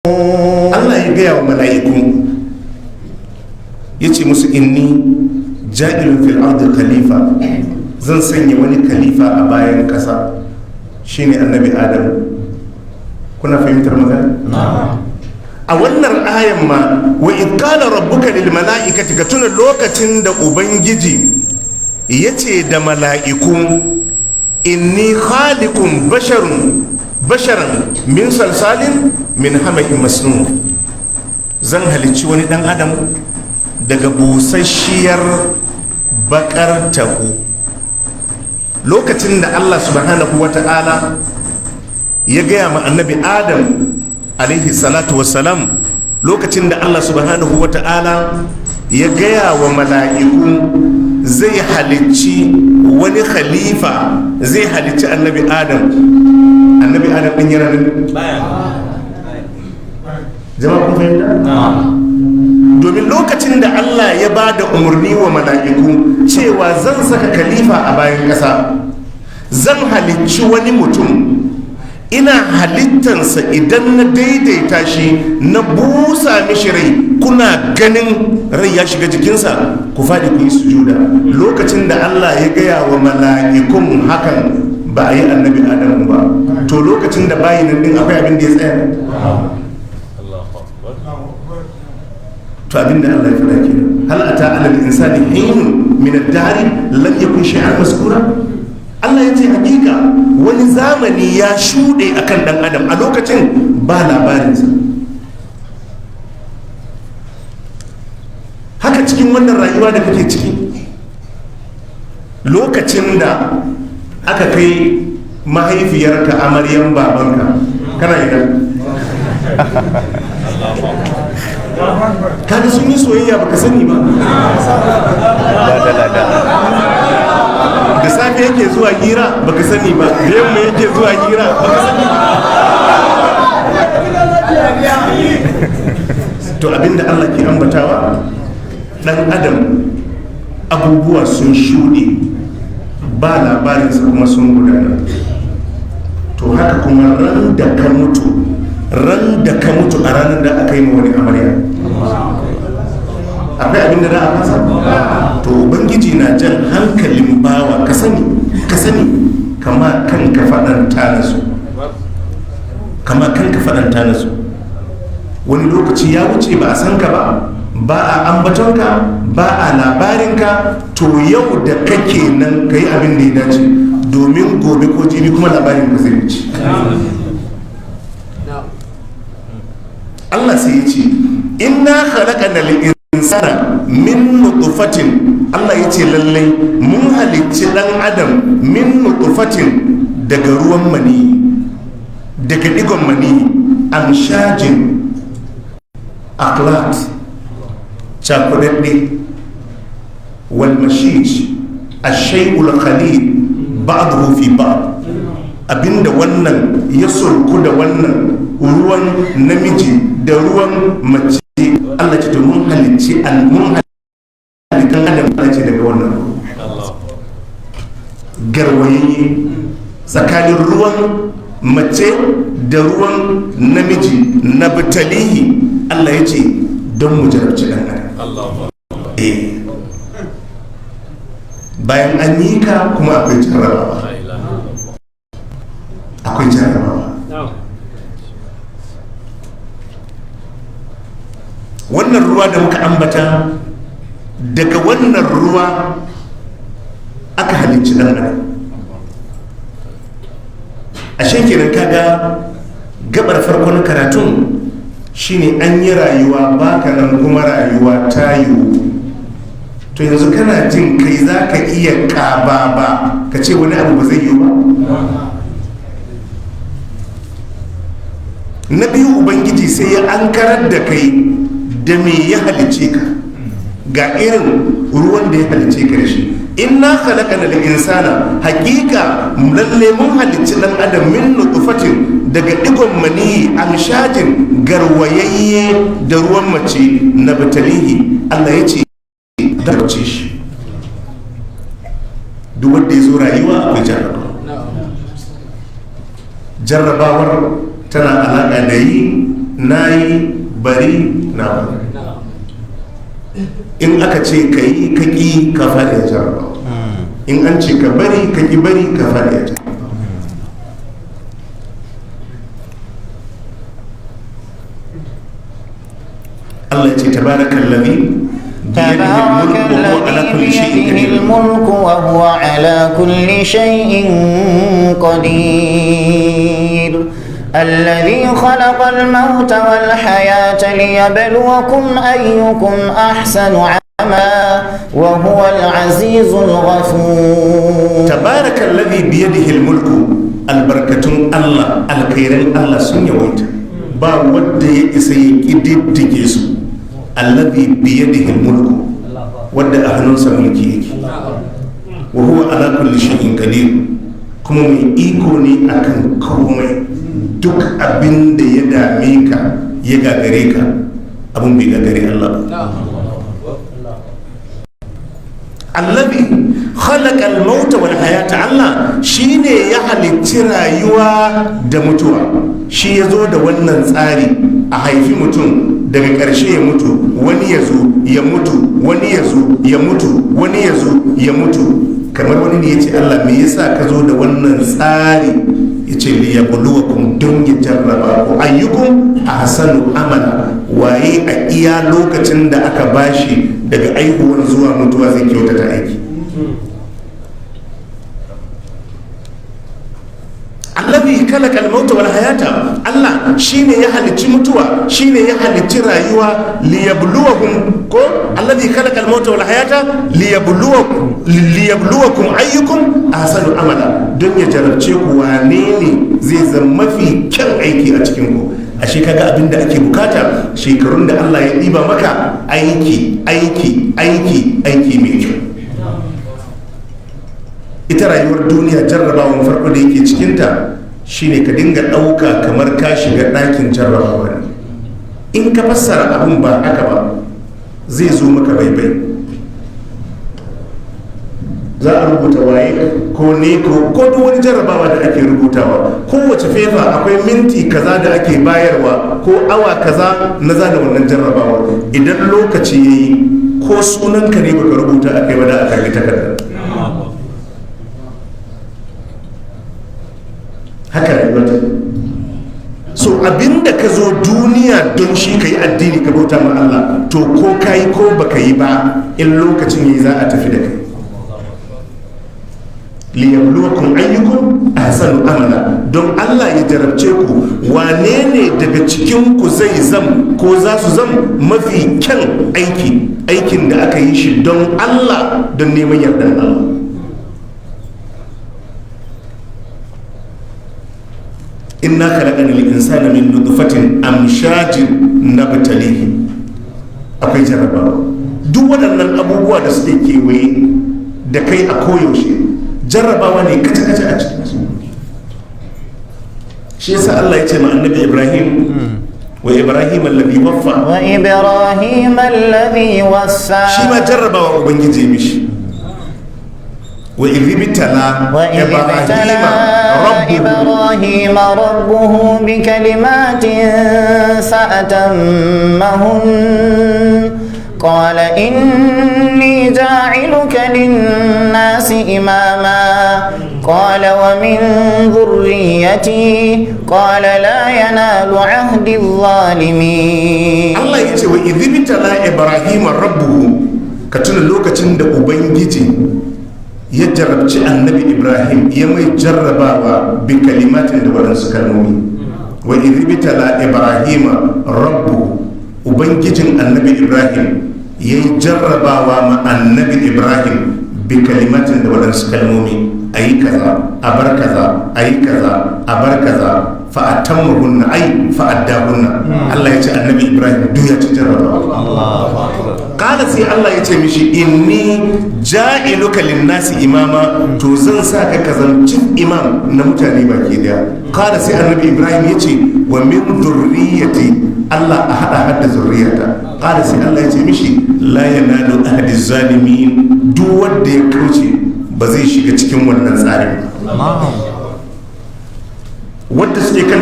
Allah ya gaya wa mala'iku ya ce musu inni ja'ilun fil ardi khalifa, zan sanya wani khalifa a bayan ƙasa, shine annabi Adam. Kuna fahimtar magana? A wannan ayan ma wa idh qala rabbuka lil mala'ikati, ka tuna lokacin da ubangiji yace da mala'iku inni khaliqun basharan min salsalin min hamain masnun, zan halicci wani dan adam daga busasshiyar bakar taku. Lokacin da Allah subhanahu wata'ala ya gaya ma annabi Adam alaihi salatu wassalam, lokacin da Allah subhanahu wata'ala ya gaya wa mala'iku zai halicci wani khalifa, zai halicci annabi Adam din yana nan jama'a kun fahimta? Domin lokacin da Allah ya ba da umarni wa mala'iku cewa zan saka khalifa a bayan ƙasa, zan halicci wani mutum, ina halittansa idan na daidaita shi na busa mishi rai, kuna ganin rai ya shiga jikinsa, ku faɗi ku yi sujuda. Lokacin da Allah ya gaya wa mala'ikun hakan, ba a yi annabi Adamu ba, to lokacin da bayi nan din akwai abin da ya tsaya. To abin da Allah ya faɗa kenan, hal ata alal insani hinun min ad-dahr lam yakun shay'an maskura. Allah ya ce hakika wani zamani ya shuɗe akan dan adam, a lokacin ba labarinsa. Haka cikin wannan rayuwa da kake ciki, lokacin da aka kai mahaifiyarka amaryan babanka, kana ina? Kada sun yi soyayya baka sani ba. Da safe yake zuwa hira baka sani ba, da yamma yake zuwa hira baka sani ba. To abinda Allah ke ambatawa, dan adam abubuwa sun shuɗe ba labarinsa kuma sun gudana. To haka kuma ran da ka mutu a ranar da aka yi ma wani amarya, akwai abin da za a fasa. To ubangiji na jan hankalin bawa, ka sani kama kanka faɗanta na su. Wani lokaci ya wuce ba a san ka ba a ambatonka, ba a labarinka. To yau da kake nan ka yi abin da ya dace, domin gobe ko jibi kuma labarin ka zai wuce. Allah sai ya ce inna khalaqana al-insana min nutfatin, Allah ya ce lallai mun halicci dan adam min nutfatin daga ruwan mani, daga digon mani, amshajin aklat chakudadde wal mashij ash-shay'ul khalid ba'dahu fi ba'd. Abinda wannan ya sulku da wannan ruwan namiji da ruwan mace, Allah ce to mun halicci halittan adam, Allah ce daga wannan garwaye tsakanin ruwan mace da ruwan namiji na bitalihi. Allah ya ce don mu jarabci dan adam. Bayan an yi ka kuma akwai jarrabawa. Wannan ruwa da muka ambata, daga wannan ruwa aka halicci dan adam. Ashe kenan kaga gabar farkon karatun shine an yi rayuwa baka nan kuma rayuwa ta yiwu. To yanzu kana jin kai za ka iya ƙaba ba ka ce wani abu ba zai yiwu ba. Na biyu, ubangiji sai ya ankarar da kai da me ya halice ka, ga irin ruwan da ya halice ka da shi. Inna khalaqana al-insana, hakika lalle mun halicci dan adam min nutfatin daga digon mani, amshajin garwayayye da ruwan mace na batalihi. Allah ya ce da ce shi duk wanda ya zo rayuwa akwai jarrabawar tana alaƙa da yi nayi bari na bari. In aka ce ka yi ka ƙi ka faɗi a jarabawa, in an ce ka bari ka ƙi bari ka faɗi a jarabawa. Allah ce tabarakallazi بيده الملك وهو على كل شيء قدير الذي خلق الموت والحياة ليبلوكم أيكم أحسن عملا وهو العزيز الغفور. تبارك الذي بيده الملك البركة الله الخير الله سنيويت با ودي إسي إددجيسو الذي بيده الملك ودى أهنوس ملكي وهو على كل شيء قدير كما من إيكوني أكن كومي duk abin da ya dame ka ya gagare ka abin bai gagare Allah ba. Allazi khalaqa al-mauta wal hayata, Allah shine ya halicci rayuwa da mutuwa. Shi ya zo da wannan tsari a haifi mutum daga ƙarshe ya mutu, wani ya zo ya mutu, wani ya zo ya mutu, wani ya zo ya mutu. Kamar wani ne ya ce Allah me yasa ka zo da wannan tsari, ya ce liyabluwakum don ya jarraba ku ayyukum ahsanu amala, waye a iya lokacin da aka bashi daga aihuwar zuwa mutuwa zai kyautata aiki. Allazi khalaqa al-mauta wal hayata, Allah shine ya halicci mutuwa, shine ya halicci rayuwa liyabluwakum ko allazi khalaqa al-mauta wal hayata liyabluwakum ayyukum ahsanu amala, don ya jarabce ku wane ne zai zama mafi kyan aiki a cikin ku. Ashe kaga abinda ake bukata shekarun da Allah ya diba maka aiki aiki aiki aiki mai kyau. Ita rayuwar duniya jarrabawan farko da yake cikinta shine ka dinga ɗauka kamar ka shiga ɗakin jarrabawa ne. In ka fassara abin ba haka ba zai zo maka baibai. Za a rubuta waye ko ne ko duk wani jarrabawa da ake rubutawa, kowace fefa akwai minti kaza da ake bayarwa ko awa kaza na zana wannan jarrabawa. Idan lokaci yayi ko sunanka ne baka rubuta akai ba da aka yi takardar. Haka rayuwar. So abinda ka zo duniya don shi ka yi addini ka bauta ma Allah, to ko ka yi ko baka yi ba in lokacin yi za a tafi da kai. Liyabluwakum ayyukum ahsanu amala, don Allah ya jarabce ku wane ne daga cikin ku zai zam ko za su zam mafi kyan aiki, aikin da aka yi shi don Allah, don neman yardan Allah. Inna khalaqana al-insana min nutfatin amshajin nabtalihi. Akwai jarrabawa. Duk waɗannan abubuwa da suke kewaye da kai a koyaushe jarrabawa ne kace-kace a cikin su. Shi yasa Allah ya ce ma annabi Ibrahim wa Ibrahim alladhi waffa, wa Ibrahim alladhi waffa, shi ma jarrabawa ubangiji mishi. وإذ ابتلى إبراهيم ربه بكلمات فأتمهن قال إني جاعلك للناس إماما قال ومن ذريتي قال لا ينال عهد الظالمين. الله يقول وإذ ابتلى إبراهيم ربه، كتن لوكة أبنجي ya jarabci annabi Ibrahim, ya mai jarrabawa bi kalimatin da waɗansu kalmomi. Wa idhibtala Ibrahima rabbu, ubangijin annabi Ibrahim ya yi jarrabawa ma annabi Ibrahim bi kalimatin da waɗansu kalmomi. Ayi kaza a bar kaza, ayi kaza a bar kaza, fa atammahunna ay fa addahunna. Allah ya ce annabi Ibrahim duk ya ci jarrabawa. Kala sai Allah ya ce mishi inni ja'iluka linnasi imama, to zan sa ka kazanci imam na mutane baki daya. Kala sai annabi Ibrahim ya ce wa min zurriyati, Allah a hada zurriyata. Kala sai Allah ya ce mishi la yanalu ahadi zalimin, duk wanda ya kauce ba zai shiga cikin wannan tsarin. Wanda suke kan